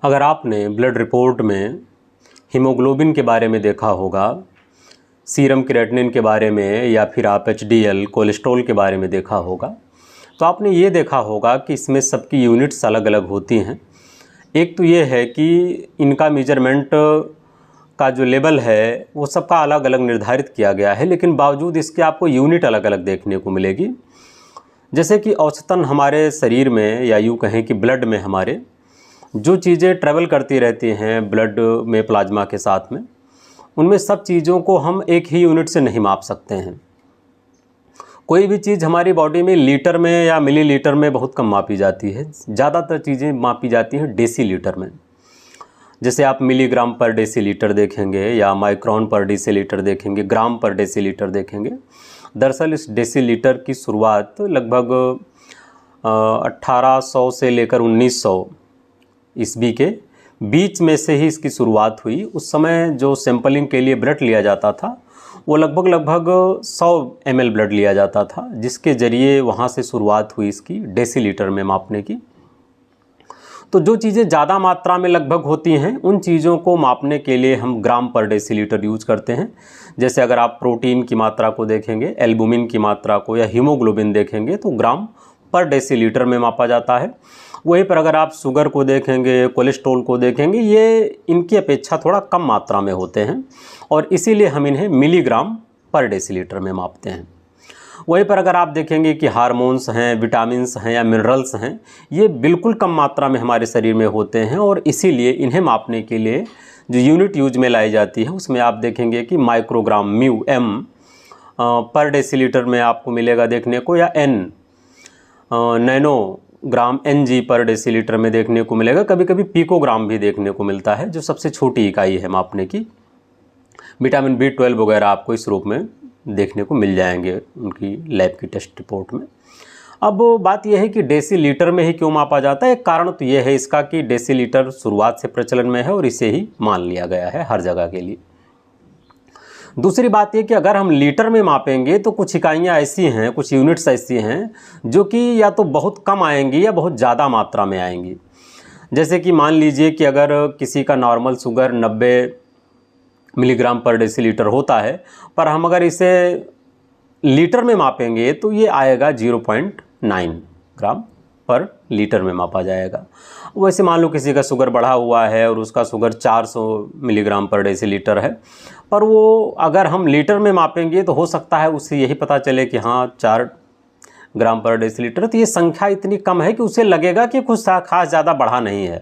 अगर आपने blood report में हीमोग्लोबिन के बारे में देखा होगा, सीरम क्रिएटिनिन के बारे में, या फिर आप एचडीएल कोलेस्ट्रॉल के बारे में देखा होगा, तो आपने ये देखा होगा कि इसमें सबकी यूनिट्स अलग अलग होती हैं। एक तो ये है कि इनका मेजरमेंट का जो लेवल है वो सबका अलग अलग निर्धारित किया गया है, लेकिन बावजूद इसके आपको यूनिट अलग अलग देखने को मिलेगी। जैसे कि औसतन हमारे शरीर में, या यूँ कहें कि ब्लड में हमारे जो चीज़ें ट्रैवल करती रहती हैं ब्लड में प्लाज्मा के साथ में, उनमें सब चीज़ों को हम एक ही यूनिट से नहीं माप सकते हैं। कोई भी चीज़ हमारी बॉडी में लीटर में या मिलीलीटर में बहुत कम मापी जाती है। ज़्यादातर चीज़ें मापी जाती हैं डेसीलीटर में। जैसे आप मिलीग्राम पर डेसीलीटर देखेंगे, या माइक्रोन पर डेसीलीटर देखेंगे, ग्राम पर डेसीलीटर देखेंगे। दरअसल इस डेसीलीटर की शुरुआत लगभग 1800 से लेकर 1900 ईस्वी के बीच में से ही इसकी शुरुआत हुई। उस समय जो सैंपलिंग के लिए ब्लड लिया जाता था वो लगभग 100 ml ब्लड लिया जाता था, जिसके ज़रिए वहाँ से शुरुआत हुई इसकी डेसीलीटर में मापने की। तो जो चीज़ें ज़्यादा मात्रा में लगभग होती हैं उन चीज़ों को मापने के लिए हम ग्राम पर डेसीलीटर यूज करते हैं। जैसे अगर आप प्रोटीन की मात्रा को देखेंगे, एल्बुमिन की मात्रा को, या हीमोग्लोबिन देखेंगे तो ग्राम पर डेसीलीटर में मापा जाता है। वहीं पर अगर आप शुगर को देखेंगे, कोलेस्ट्रॉल को देखेंगे, ये इनकी अपेक्षा थोड़ा कम मात्रा में होते हैं और इसीलिए हम इन्हें मिलीग्राम पर डेसीलीटर में मापते हैं। वहीं पर अगर आप देखेंगे कि हार्मोन्स हैं, विटामिन्स हैं या मिनरल्स हैं, ये बिल्कुल कम मात्रा में हमारे शरीर में होते हैं और इसीलिए इन्हें मापने के लिए जो यूनिट यूज में लाई जाती है उसमें आप देखेंगे कि माइक्रोग्राम म्यू एम पर डेसीलीटर में आपको मिलेगा देखने को, या एन नैनोग्राम एन जी पर डेसीलीटर में देखने को मिलेगा। कभी कभी पिकोग्राम भी देखने को मिलता है, जो सबसे छोटी इकाई है मापने की। विटामिन B12 वगैरह आपको इस रूप में देखने को मिल जाएंगे उनकी लैब की टेस्ट रिपोर्ट में। अब बात यह है कि डेसीलीटर में ही क्यों मापा जाता है। एक कारण तो यह है इसका कि डेसीलीटर शुरुआत से प्रचलन में है और इसे ही मान लिया गया है हर जगह के लिए। दूसरी बात यह कि अगर हम लीटर में मापेंगे तो कुछ इकाइयाँ ऐसी हैं, कुछ यूनिट्स ऐसी हैं जो कि या तो बहुत कम आएंगी या बहुत ज़्यादा मात्रा में आएंगी। जैसे कि मान लीजिए कि अगर किसी का नॉर्मल शुगर 90 मिलीग्राम पर डेसीलीटर होता है, पर हम अगर इसे लीटर में मापेंगे तो ये आएगा 0.9 ग्राम पर लीटर में मापा जाएगा। वैसे मान लो किसी का शुगर बढ़ा हुआ है और उसका शुगर 400 मिलीग्राम पर डेसीलीटर है, पर वो अगर हम लीटर में मापेंगे तो हो सकता है उससे यही पता चले कि हाँ 4 ग्राम पर डेसीलीटर। तो ये संख्या इतनी कम है कि उसे लगेगा कि कुछ खास ज़्यादा बढ़ा नहीं है,